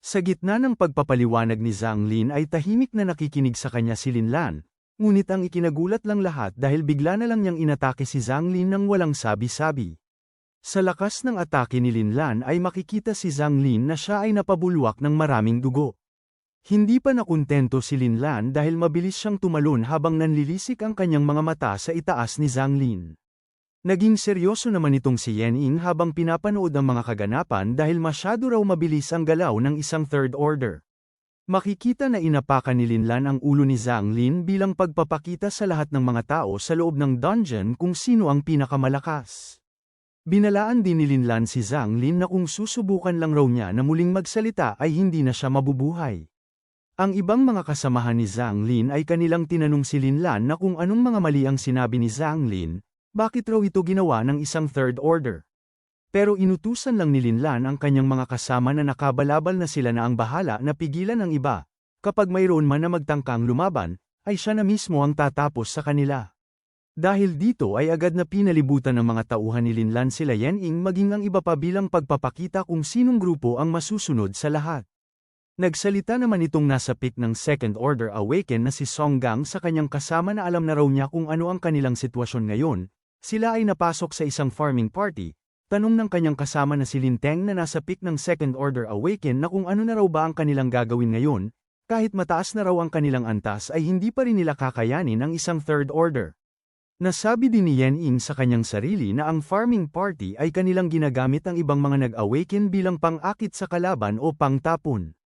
Sa gitna ng pagpapaliwanag ni Zhang Lin ay tahimik na nakikinig sa kanya si Lin Lan, ngunit ang ikinagulat lang lahat dahil bigla na lang niyang inatake si Zhang Lin nang walang sabi-sabi. Sa lakas ng atake ni Lin Lan ay makikita si Zhang Lin na siya ay napabulwak ng maraming dugo. Hindi pa nakuntento si Lin Lan dahil mabilis siyang tumalon habang nanlilisik ang kanyang mga mata sa itaas ni Zhang Lin. Naging seryoso naman itong si Yan Ying habang pinapanood ang mga kaganapan dahil masyado raw mabilis ang galaw ng isang third order. Makikita na inapakan ni Lin Lan ang ulo ni Zhang Lin bilang pagpapakita sa lahat ng mga tao sa loob ng dungeon kung sino ang pinakamalakas. Binalaan din ni Lin Lan si Zhang Lin na kung susubukan lang raw niya na muling magsalita ay hindi na siya mabubuhay. Ang ibang mga kasamahan ni Zhang Lin ay kanilang tinanong si Lin Lan na kung anong mga mali ang sinabi ni Zhang Lin, bakit raw ito ginawa ng isang third order. Pero inutusan lang ni Lin Lan ang kanyang mga kasama na nakabalabal na sila na ang bahala na pigilan ang iba. Kapag mayroon man na magtangkang lumaban, ay siya na mismo ang tatapos sa kanila. Dahil dito ay agad na pinalibutan ng mga tauhan ni Lin Lan sila Yan Ying maging ang iba pa bilang pagpapakita kung sinong grupo ang masusunod sa lahat. Nagsalita naman itong nasa peak ng Second Order Awaken na si Song Gang sa kanyang kasama na alam na raw niya kung ano ang kanilang sitwasyon ngayon. Sila ay napasok sa isang farming party. Tanong ng kanyang kasama na si Lin Teng na nasa peak ng Second Order Awaken na kung ano na raw ba ang kanilang gagawin ngayon, kahit mataas na raw ang kanilang antas ay hindi pa rin nila kakayanin ang isang third order. Nasabi din ni Yan Ying sa kanyang sarili na ang farming party ay kanilang ginagamit ang ibang mga nag-awaken bilang pang-akit sa kalaban o pang-tapon.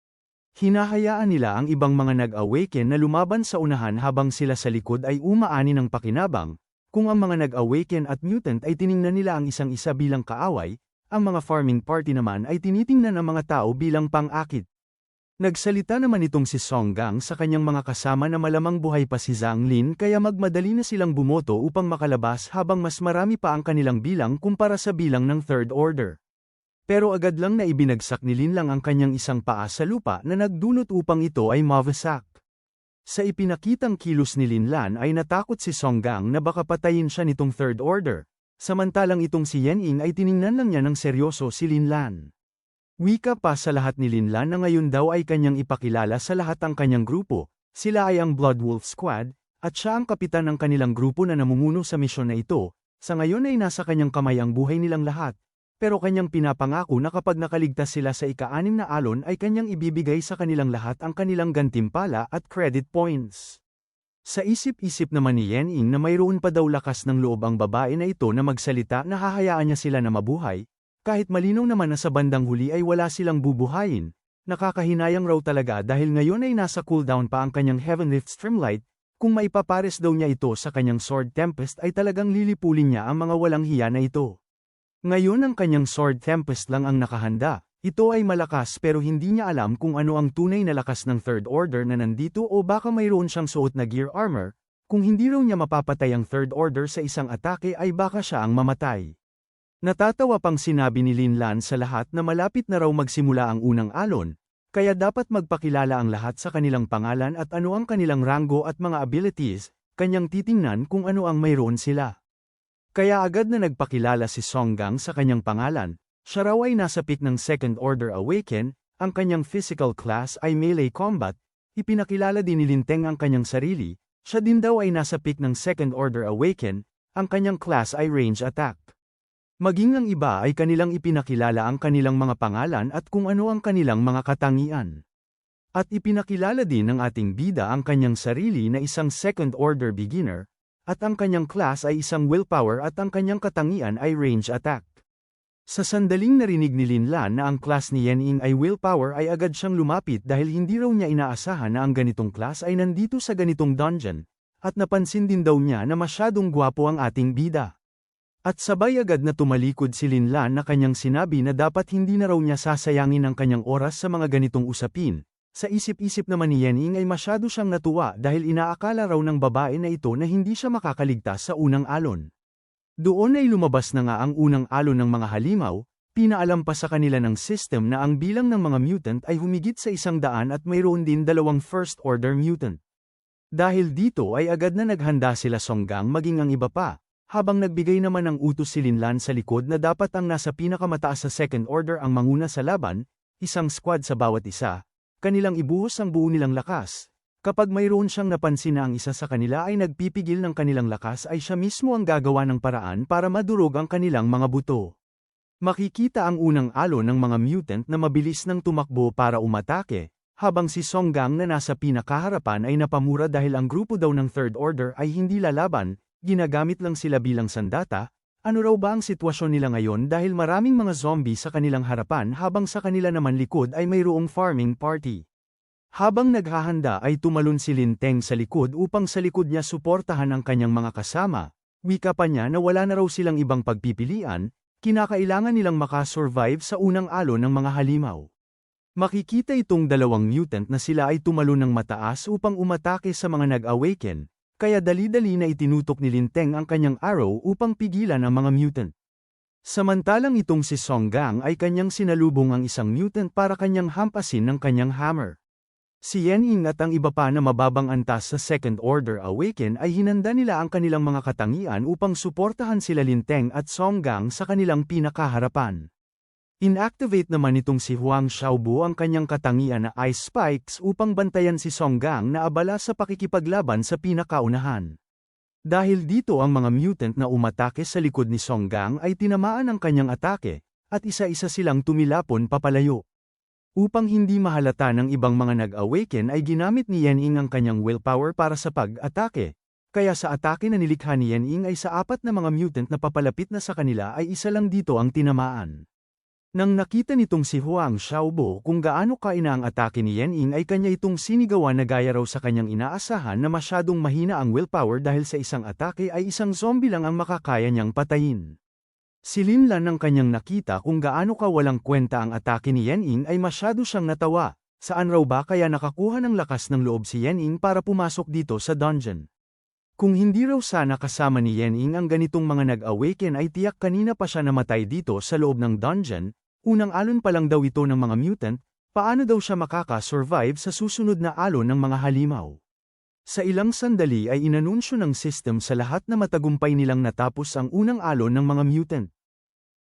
Hinahayaan nila ang ibang mga nag-awaken na lumaban sa unahan habang sila sa likod ay umaani ng pakinabang. Kung ang mga nag-awaken at mutant ay tiningnan nila ang isang isa bilang kaaway, ang mga farming party naman ay tinitingnan ang mga tao bilang pang-akit. Nagsalita naman itong si Song Gang sa kanyang mga kasama na malamang buhay pa si Zhang Lin kaya magmadali na silang bumoto upang makalabas habang mas marami pa ang kanilang bilang kumpara sa bilang ng third order. Pero agad lang na ibinagsak ni Lin Lang ang kanyang isang paa sa lupa na nagdulot upang ito ay mawasak. Sa ipinakitang kilos ni Lin Lan ay natakot si Song Gang na baka patayin siya nitong third order, samantalang itong si Yan Ying ay tiningnan lang niya ng seryoso si Lin Lan. Wika pa sa lahat ni Lin Lan na ngayon daw ay kanyang ipakilala sa lahat ang kanyang grupo, sila ay ang Blood Wolf Squad, at siya ang kapitan ng kanilang grupo na namumuno sa misyon na ito, sa ngayon ay nasa kanyang kamay ang buhay nilang lahat. Pero kanyang pinapangako na kapag nakaligtas sila sa ika-6 na alon ay kanyang ibibigay sa kanilang lahat ang kanilang gantimpala at credit points. Sa isip-isip naman ni Yan Ying na mayroon pa daw lakas ng loob ang babae na ito na magsalita na hahayaan niya sila na mabuhay, kahit malinaw naman na sa bandang huli ay wala silang bubuhayin. Nakakahinayang raw talaga dahil ngayon ay nasa cooldown pa ang kanyang Heavenlift Streamlight, kung maipapares daw niya ito sa kanyang Sword Tempest ay talagang lilipulin niya ang mga walang hiya na ito. Ngayon ang kanyang Sword Tempest lang ang nakahanda, ito ay malakas pero hindi niya alam kung ano ang tunay na lakas ng third order na nandito o baka mayroon siyang suot na gear armor, kung hindi raw niya mapapatay ang third order sa isang atake ay baka siya ang mamatay. Natatawa pang sinabi ni Lin Lan sa lahat na malapit na raw magsimula ang unang alon, kaya dapat magpakilala ang lahat sa kanilang pangalan at ano ang kanilang rango at mga abilities, kanyang titingnan kung ano ang mayroon sila. Kaya agad na nagpakilala si Song Gang sa kanyang pangalan, siya raw ay nasa peak ng Second Order Awaken, ang kanyang physical class ay melee combat, ipinakilala din ni Lin Teng ang kanyang sarili, siya din daw ay nasa peak ng Second Order Awaken, ang kanyang class ay range attack. Maging ang iba ay kanilang ipinakilala ang kanilang mga pangalan at kung ano ang kanilang mga katangian. At ipinakilala din ng ating bida ang kanyang sarili na isang Second Order beginner, at ang kanyang class ay isang willpower at ang kanyang katangian ay range attack. Sa sandaling narinig ni Lin Lan na ang class ni Yan Ying ay willpower ay agad siyang lumapit dahil hindi raw niya inaasahan na ang ganitong class ay nandito sa ganitong dungeon, at napansin din daw niya na masyadong gwapo ang ating bida. At sabay agad na tumalikod si Lin Lan na kanyang sinabi na dapat hindi na raw niya sasayangin ang kanyang oras sa mga ganitong usapin. Sa isip-isip naman ni Yan Ying ay masyado siyang natuwa dahil inaakala raw ng babae na ito na hindi siya makakaligtas sa unang alon. Doon ay lumabas na nga ang unang alon ng mga halimaw, pinaalam pa sa kanila ng system na ang bilang ng mga mutant ay humigit sa 100 at mayroon din 2 first order mutant. Dahil dito ay agad na naghanda sila Song Gang maging ang iba pa, habang nagbigay naman ng utos si Lin Lan sa likod na dapat ang nasa pinakamataas sa second order ang manguna sa laban, isang squad sa bawat isa, kanilang ibuhos ang buo nilang lakas. Kapag mayroon siyang napansin na ang isa sa kanila ay nagpipigil ng kanilang lakas ay siya mismo ang gagawa ng paraan para madurog ang kanilang mga buto. Makikita ang unang alon ng mga mutant na mabilis nang tumakbo para umatake, habang si Songgang na nasa pinakaharapan ay napamura dahil ang grupo daw ng Third Order ay hindi lalaban, ginagamit lang sila bilang sandata. Ano raw ba ang sitwasyon nila ngayon dahil maraming mga zombie sa kanilang harapan habang sa kanila naman likod ay mayroong farming party. Habang naghahanda ay tumalon si Lin Teng sa likod upang sa likod niya suportahan ang kanyang mga kasama. Wika pa niya na wala na raw silang ibang pagpipilian, kinakailangan nilang makasurvive sa unang alon ng mga halimaw. Makikita itong dalawang mutant na sila ay tumalon ng mataas upang umatake sa mga nag-awaken, kaya dali-dali na itinutok ni Lin Teng ang kanyang arrow upang pigilan ang mga mutant. Samantalang itong si Songgang ay kanyang sinalubong ang isang mutant para kanyang hampasin ng kanyang hammer. Si Yen Ying at ang iba pa na mababang antas sa Second Order Awaken ay hinanda nila ang kanilang mga katangian upang suportahan sila Lin Teng at Songgang sa kanilang pinakaharapan. Inactivate naman itong si Huang Xiaobo ang kanyang katangian na Ice Spikes upang bantayan si Songgang na abala sa pakikipaglaban sa pinakaunahan. Dahil dito ang mga mutant na umatake sa likod ni Songgang ay tinamaan ang kanyang atake, at isa-isa silang tumilapon papalayo. Upang hindi mahalata ng ibang mga nag-awaken ay ginamit ni Yen Ying ang kanyang willpower para sa pag-atake, kaya sa atake na nilikha ni Yen Ying ay sa apat na mga mutant na papalapit na sa kanila ay isa lang dito ang tinamaan. Nang nakita nitong si Huang Xiaobo kung gaano kaina ang atake ni Yen Ying ay kanya itong sinigawan na gaya raw sa kanyang inaasahan na masyadong mahina ang willpower dahil sa isang atake ay isang zombie lang ang makakaya niyang patayin. Si Lin Lan nang kanyang nakita kung gaano kawalang kwenta ang atake ni Yen Ying ay masyado siyang natawa, saan raw ba kaya nakakuha ng lakas ng loob si Yen Ying para pumasok dito sa dungeon. Kung hindi raw sana kasama ni Yen Ying ang ganitong mga nag-awaken ay tiyak kanina pa siya namatay dito sa loob ng dungeon. Unang alon pa lang daw ito ng mga mutant, paano daw siya makaka-survive sa susunod na alon ng mga halimaw? Sa ilang sandali ay inanunsyo ng system sa lahat na matagumpay nilang natapos ang unang alon ng mga mutant.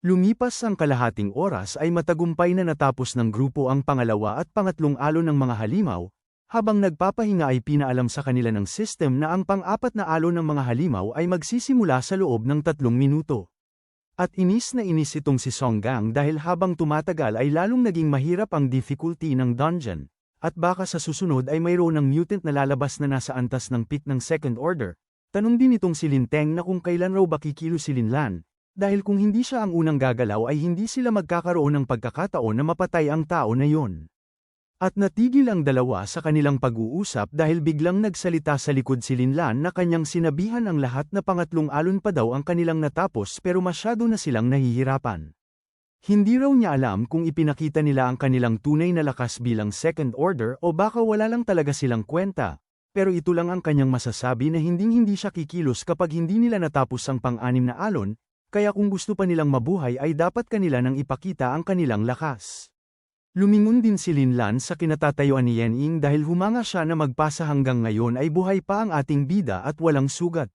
Lumipas ang kalahating oras ay matagumpay na natapos ng grupo ang pangalawa at pangatlong alon ng mga halimaw, habang nagpapahinga ay pinaalam sa kanila ng system na ang pang-apat na alon ng mga halimaw ay magsisimula sa loob ng 3 minuto. At inis na inis itong si Songgang dahil habang tumatagal ay lalong naging mahirap ang difficulty ng dungeon, at baka sa susunod ay mayroon ng mutant na lalabas na nasa antas ng peak ng Second Order. Tanong din itong si Lin Teng na kung kailan raw ba kikilo si Lin Lan, dahil kung hindi siya ang unang gagalaw ay hindi sila magkakaroon ng pagkakataon na mapatay ang tao na yon. At natigil ang dalawa sa kanilang pag-uusap dahil biglang nagsalita sa likod si Lin Lan na kanyang sinabihan ang lahat na pangatlong alon pa daw ang kanilang natapos pero masyado na silang nahihirapan. Hindi raw niya alam kung ipinakita nila ang kanilang tunay na lakas bilang Second Order o baka wala lang talaga silang kwenta, pero ito lang ang kanyang masasabi na hinding-hindi siya kikilos kapag hindi nila natapos ang pang-anim na alon, kaya kung gusto pa nilang mabuhay ay dapat kanila nang ipakita ang kanilang lakas. Lumingon din si Lin Lan sa kinatatayuan ni Yen Ying dahil humanga siya na magpasa hanggang ngayon ay buhay pa ang ating bida at walang sugat.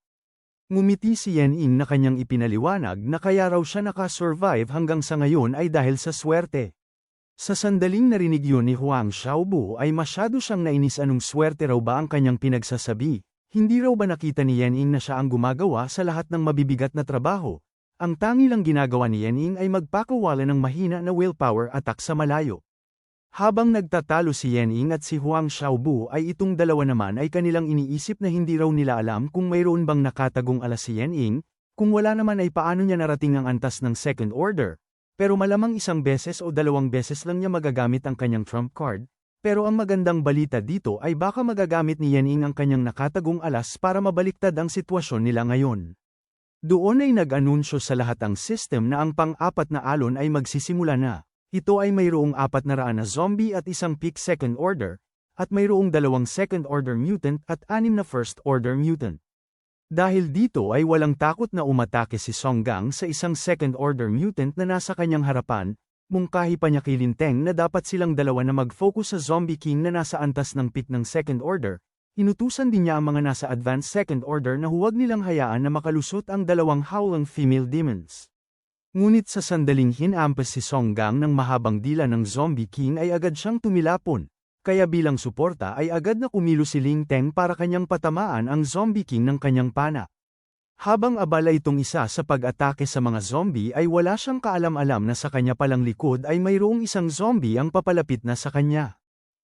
Ngumiti si Yen Ying na kanyang ipinaliwanag na kaya raw siya nakasurvive hanggang sa ngayon ay dahil sa swerte. Sa sandaling narinig yun ni Huang Xiaobo ay masyado siyang nainis anong swerte raw ba ang kanyang pinagsasabi. Hindi raw ba nakita ni Yen Ying na siya ang gumagawa sa lahat ng mabibigat na trabaho? Ang tangi lang ginagawa ni Yen Ying ay magpakawala ng mahina na willpower attack sa malayo. Habang nagtatalo si Yen Ying at si Huang Xiaobo ay itong dalawa naman ay kanilang iniisip na hindi raw nila alam kung mayroon bang nakatagong alas si Yen Ying, kung wala naman ay paano niya narating ang antas ng Second Order, pero malamang isang beses o 2 beses lang niya magagamit ang kanyang trump card, pero ang magandang balita dito ay baka magagamit ni Yen Ying ang kanyang nakatagong alas para mabaliktad ang sitwasyon nila ngayon. Doon ay nag-anunsyo sa lahat ang system na ang pang-apat na alon ay magsisimula na. Ito ay mayroong 400 na zombie at isang peak Second Order, at mayroong 2 Second Order mutant at 6 na First Order mutant. Dahil dito ay walang takot na umatake si Songgang sa isang Second Order mutant na nasa kanyang harapan, mungkahi pa niya kay Lin Teng na dapat silang dalawa na mag-focus sa Zombie King na nasa antas ng peak ng Second Order. Inutusan din niya ang mga nasa Advanced Second Order na huwag nilang hayaan na makalusot ang 2 howling female demons. Ngunit sa sandaling hinampas si Songgang ng mahabang dila ng Zombie King ay agad siyang tumilapon, kaya bilang suporta ay agad na kumilos si Ling Teng para kanyang patamaan ang Zombie King ng kanyang pana. Habang abala itong isa sa pag-atake sa mga zombie ay wala siyang kaalam-alam na sa kanya palang likod ay mayroong isang zombie ang papalapit na sa kanya.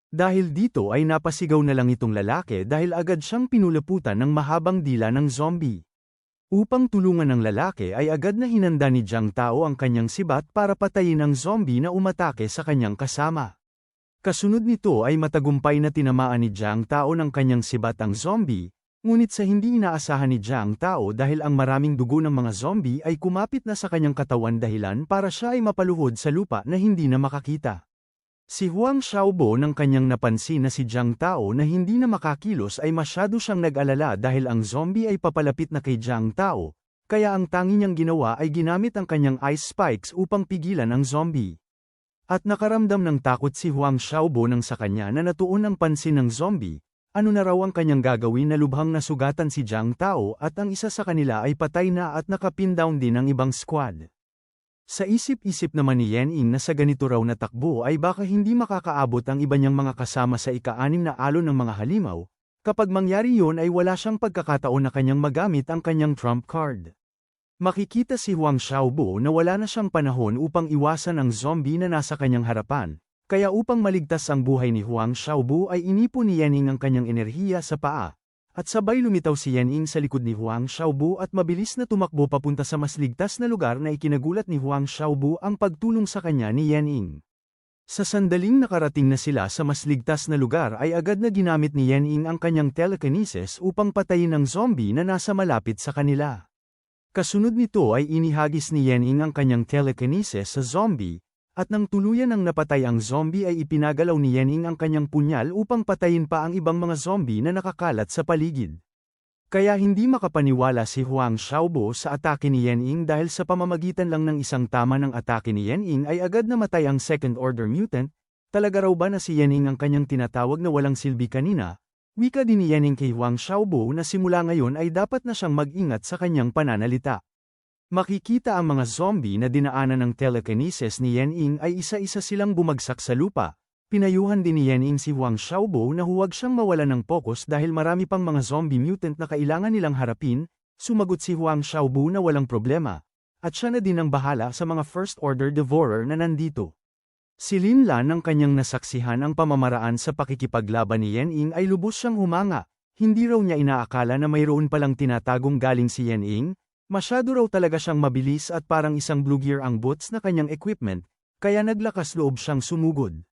Dahil dito ay napasigaw na lang itong lalaki dahil agad siyang pinulaputan ng mahabang dila ng zombie. Upang tulungan ng lalaki ay agad na hinanda ni Jiang Tao ang kanyang sibat para patayin ang zombie na umatake sa kanyang kasama. Kasunod nito ay matagumpay na tinamaan ni Jiang Tao ng kanyang sibat ang zombie, ngunit sa hindi inaasahan ni Jiang Tao dahil ang maraming dugo ng mga zombie ay kumapit na sa kanyang katawan dahilan para siya ay mapaluhod sa lupa na hindi na makakita. Si Huang Xiaobo nang kanyang napansin na si Jiang Tao na hindi na makakilos ay masyado siyang nag-alala dahil ang zombie ay papalapit na kay Jiang Tao, kaya ang tangi niyang ginawa ay ginamit ang kanyang ice spikes upang pigilan ang zombie. At nakaramdam ng takot si Huang Xiaobo nang sa kanya na natuon ang pansin ng zombie, ano na raw ang kanyang gagawin na lubhang nasugatan si Jiang Tao at ang isa sa kanila ay patay na at nakapin down din ang ibang squad. Sa isip-isip naman ni Yen Ying na sa ganito raw na takbo ay baka hindi makakaabot ang iba niyang mga kasama sa ika-6 na alon ng mga halimaw, kapag mangyari yon ay wala siyang pagkakataon na kanyang magamit ang kanyang trump card. Makikita si Huang Xiaobo na wala na siyang panahon upang iwasan ang zombie na nasa kanyang harapan, kaya upang maligtas ang buhay ni Huang Xiaobo ay inipon ni Yen Ying ang kanyang enerhiya sa paa. At sabay lumitaw si Yen Ying sa likod ni Huang Xiaobo at mabilis na tumakbo papunta sa mas ligtas na lugar na ikinagulat ni Huang Xiaobo ang pagtulong sa kanya ni Yen Ying. Sa sandaling nakarating na sila sa mas ligtas na lugar ay agad na ginamit ni Yen Ying ang kanyang telekinesis upang patayin ang zombie na nasa malapit sa kanila. Kasunod nito ay inihagis ni Yen Ying ang kanyang telekinesis sa zombie, at nang tuluyan ng napatay ang zombie ay ipinagalaw ni Yen Ying ang kanyang punyal upang patayin pa ang ibang mga zombie na nakakalat sa paligid. Kaya hindi makapaniwala si Huang Xiaobo sa atake ni Yen Ying dahil sa pamamagitan lang ng isang tama ng atake ni Yen Ying ay agad namatay ang second order mutant. Talaga raw ba na si Yen Ying ang kanyang tinatawag na walang silbi kanina? Wika din ni Yen Ying kay Huang Xiaobo na simula ngayon ay dapat na siyang mag-ingat sa kanyang pananalita. Makikita ang mga zombie na dinaanan ng telekinesis ni Yen Ying ay isa-isa silang bumagsak sa lupa. Pinayuhan din ni Yen Ying si Huang Xiaobo na huwag siyang mawalan ng focus dahil marami pang mga zombie mutant na kailangan nilang harapin. Sumagot si Huang Xiaobo na walang problema. At siya na din ang bahala sa mga first order devourer na nandito. Si Lin Lan ang kanyang nasaksihan ang pamamaraan sa pakikipaglaban ni Yen Ying ay lubos siyang humanga. Hindi raw niya inaakala na mayroon palang tinatagong galing si Yen Ying. Masyado raw talaga siyang mabilis at parang isang blue gear ang boots na kanyang equipment, kaya naglakas loob siyang sumugod.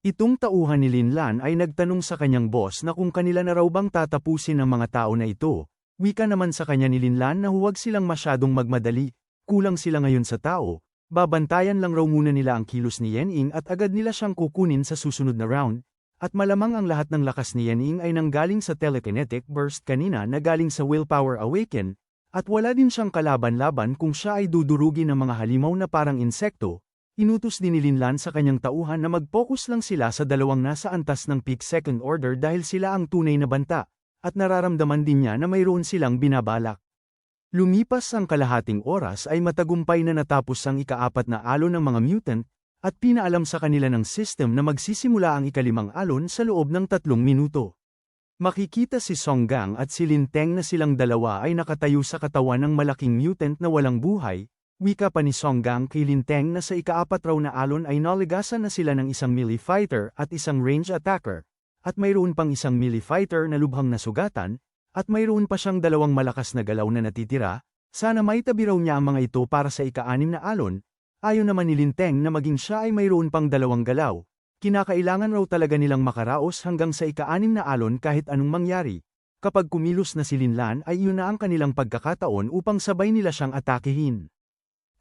Itong tauhan ni Lin Lan ay nagtanong sa kanyang boss na kung kanila na raw bang tatapusin ang mga tao na ito. Wika naman sa kanya ni Lin Lan na huwag silang masyadong magmadali, kulang sila ngayon sa tao, babantayan lang raw muna nila ang kilos ni Yen Ying at agad nila siyang kukunin sa susunod na round, at malamang ang lahat ng lakas ni Yen Ying ay nanggaling sa telekinetic burst kanina na galing sa willpower awaken. At wala din siyang kalaban-laban kung siya ay dudurugin ng mga halimaw na parang insekto. Inutos din ni Lin Lan sa kanyang tauhan na mag-focus lang sila sa dalawang nasa antas ng peak second order dahil sila ang tunay na banta, at nararamdaman din niya na mayroon silang binabalak. Lumipas ang kalahating oras ay matagumpay na natapos ang ika-4 na alon ng mga mutant, at pinaalam sa kanila ng system na magsisimula ang ika-5 alon sa loob ng 3 minuto. Makikita si Songgang at si Lin Teng na silang dalawa ay nakatayo sa katawan ng malaking mutant na walang buhay. Wika pa ni Songgang kay Lin Teng na sa ika-4 raw na alon ay naligasan na sila ng isang melee fighter at isang range attacker, at mayroon pang isang melee fighter na lubhang nasugatan, at mayroon pa siyang 2 malakas na galaw na natitira. Sana may tabi raw niya ang mga ito para sa ika-6 na alon. Ayon naman ni Lin Teng na maging siya ay mayroon pang 2 galaw. Kinakailangan raw talaga nilang makaraos hanggang sa ika-6 na alon kahit anong mangyari. Kapag kumilos na si Lin Lan ay iyon na ang kanilang pagkakataon upang sabay nila siyang atakehin.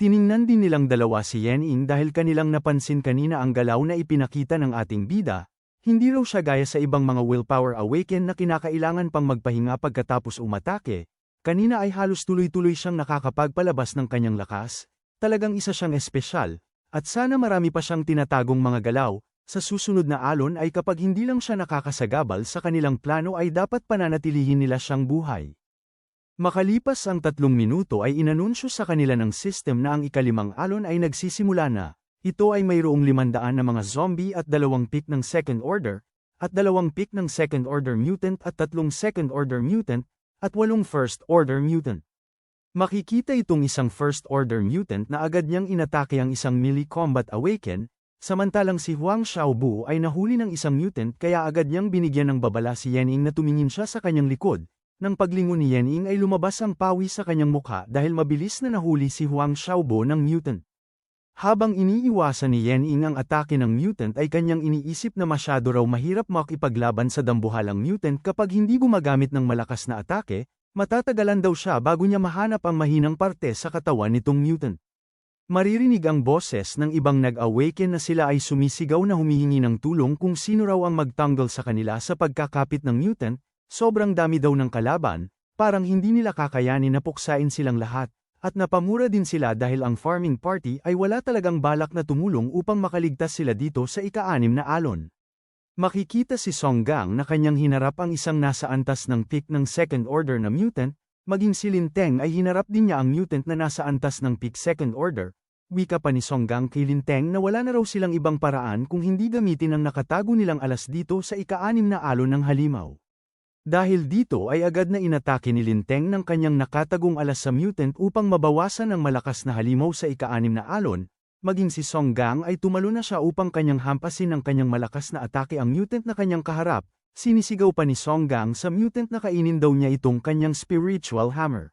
Tiningnan din nilang dalawa si Yen Ying dahil kanilang napansin kanina ang galaw na ipinakita ng ating bida. Hindi raw siya gaya sa ibang mga willpower awaken na kinakailangan pang magpahinga pagkatapos umatake. Kanina ay halos tuloy-tuloy siyang nakakapagpalabas ng kanyang lakas. Talagang isa siyang espesyal. At sana marami pa siyang tinatagong mga galaw. Sa susunod na alon ay kapag hindi lang siya nakakasagabal sa kanilang plano ay dapat pananatilihin nila siyang buhay. Makalipas ang 3 minuto ay inanunsyo sa kanila ng system na ang ikalimang alon ay nagsisimula na. Ito ay mayroong 500 na mga zombie at 2 pick ng second order, at 2 pick ng second order mutant at 3 second order mutant, at 8 first order mutant. Makikita itong isang first order mutant na agad niyang inatake ang isang melee combat awaken, samantalang si Huang Xiaobu ay nahuli ng isang mutant kaya agad niyang binigyan ng babala si Yening na tumingin siya sa kanyang likod. Nang paglingon ni Yening ay lumabas ang pawi sa kanyang mukha dahil mabilis na nahuli si Huang Xiaobu ng mutant. Habang iniiwasan ni Yening ang atake ng mutant ay kanyang iniisip na masyado raw mahirap makipaglaban sa dambuhalang mutant kapag hindi gumagamit ng malakas na atake, matatagalan daw siya bago niya mahanap ang mahinang parte sa katawan nitong mutant. Maririnig ang boses ng ibang nag-awaken na sila ay sumisigaw na humihingi ng tulong kung sino raw ang magtanggol sa kanila sa pagkakapit ng mutant, sobrang dami daw ng kalaban, parang hindi nila kakayanin na puksain silang lahat. At napamura din sila dahil ang farming party ay wala talagang balak na tumulong upang makaligtas sila dito sa ika-6 na alon. Makikita si Song Gang na kanyang hinarap ang isang nasa antas ng pick ng second order na mutant, maging si Lin Teng ay hinarap din niya ang mutant na nasa antas ng pick second order. Wika pa ni Song Gang kay Lin Teng na wala na raw silang ibang paraan kung hindi gamitin ang nakatago nilang alas dito sa ika-6 na alon ng halimaw. Dahil dito ay agad na inatake ni Lin Teng ng kanyang nakatagong alas sa mutant upang mabawasan ang malakas na halimaw sa ika-6 na alon, maging si Song Gang ay tumalo na siya upang kanyang hampasin ng kanyang malakas na atake ang mutant na kanyang kaharap, sinisigaw pa ni Song Gang sa mutant na kainin daw niya itong kanyang spiritual hammer.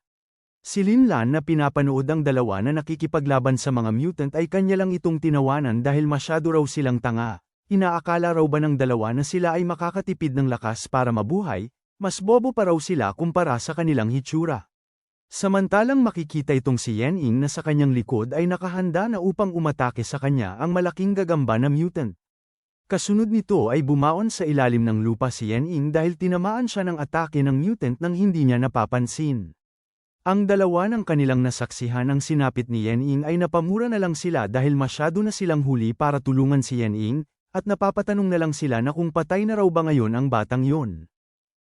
Si Lin Lan na pinapanood ang dalawa na nakikipaglaban sa mga mutant ay kanya lang itong tinawanan dahil masyado raw silang tanga, inaakala raw ba ng dalawa na sila ay makakatipid ng lakas para mabuhay, mas bobo pa raw sila kumpara sa kanilang hitsura. Samantalang makikita itong si Yening na sa kanyang likod ay nakahanda na upang umatake sa kanya ang malaking gagamba na mutant. Kasunod nito ay bumaon sa ilalim ng lupa si Yening dahil tinamaan siya ng atake ng mutant nang hindi niya napapansin. Ang dalawa ng kanilang nasaksihan ang sinapit ni Yening ay napamura na lang sila dahil masyado na silang huli para tulungan si Yening, at napapatanong na lang sila na kung patay na raw ba ngayon ang batang yon.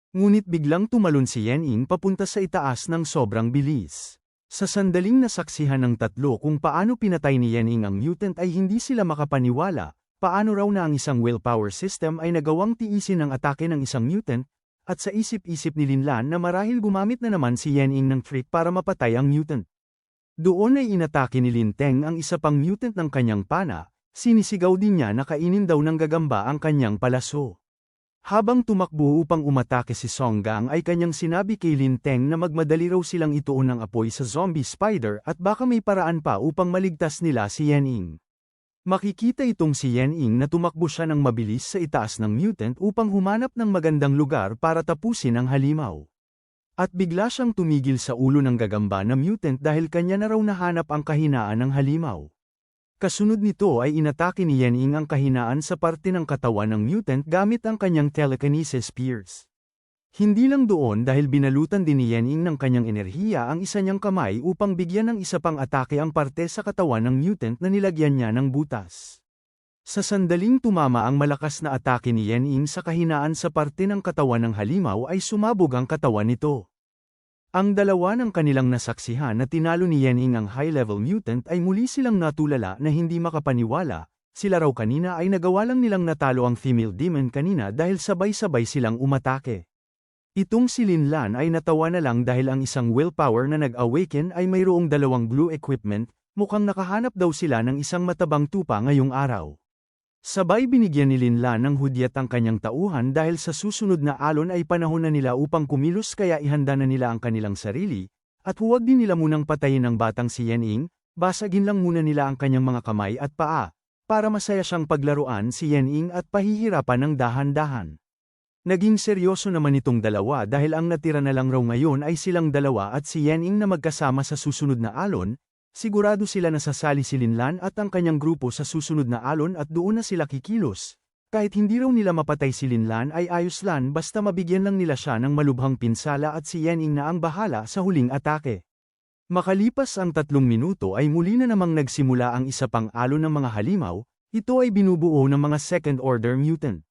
Ngunit biglang tumalon si Yening papunta sa itaas ng sobrang bilis. Sa sandaling nasaksihan ng tatlo kung paano pinatay ni Yening ang mutant ay hindi sila makapaniwala, paano raw na ang isang willpower system ay nagawang tiisin ang atake ng isang mutant, at sa isip-isip ni Lin Lan na marahil gumamit na naman si Yening ng trick para mapatay ang mutant. Doon ay inatake ni Lin Teng ang isa pang mutant ng kanyang pana, sinisigaw din niya na kainin daw ng gagamba ang kanyang palaso. Habang tumakbo upang umatake si Song Gang ay kanyang sinabi kay Lin Teng na magmadali raw silang ituon ng apoy sa zombie spider at baka may paraan pa upang maligtas nila si Yening. Makikita itong si Yening na tumakbo siya ng mabilis sa itaas ng mutant upang humanap ng magandang lugar para tapusin ang halimaw. At bigla siyang tumigil sa ulo ng gagamba na mutant dahil kanya na raw nahanap ang kahinaan ng halimaw. Kasunod nito ay inatake ni Yening ang kahinaan sa parte ng katawan ng mutant gamit ang kanyang telekinesis spears. Hindi lang doon dahil binalutan din ni Yening ng kanyang enerhiya ang isa niyang kamay upang bigyan ng isa pang atake ang parte sa katawan ng mutant na nilagyan niya ng butas. Sa sandaling tumama ang malakas na atake ni Yening sa kahinaan sa parte ng katawan ng halimaw ay sumabog ang katawan nito. Ang dalawa ng kanilang nasaksihan na tinalo ni Yening ang high-level mutant ay muli silang natulala na hindi makapaniwala, sila raw kanina ay nagawa lang nilang natalo ang female demon kanina dahil sabay-sabay silang umatake. Itong si Lin Lan ay natawa na lang dahil ang isang willpower na nag-awaken ay mayroong 2 blue equipment, mukhang nakahanap daw sila ng isang matabang tupa ngayong araw. Sabay binigyan ni Lin Lan ng hudyat ang kanyang tauhan dahil sa susunod na alon ay panahon na nila upang kumilos kaya ihanda na nila ang kanilang sarili, at huwag din nila munang patayin ang batang si Yening, basagin lang muna nila ang kanyang mga kamay at paa, para masaya siyang paglaruan si Yening at pahihirapan ng dahan-dahan. Naging seryoso naman itong dalawa dahil ang natira na lang raw ngayon ay silang dalawa at si Yening na magkasama sa susunod na alon. Sigurado sila na sasali si Lin Lan at ang kanyang grupo sa susunod na alon at doon na sila kikilos. Kahit hindi raw nila mapatay si Lin Lan ay ayos lang basta mabigyan lang nila siya ng malubhang pinsala at si Yening na ang bahala sa huling atake. Makalipas ang 3 minuto ay muli na namang nagsimula ang isa pang alon ng mga halimaw, ito ay binubuo ng mga second order mutant.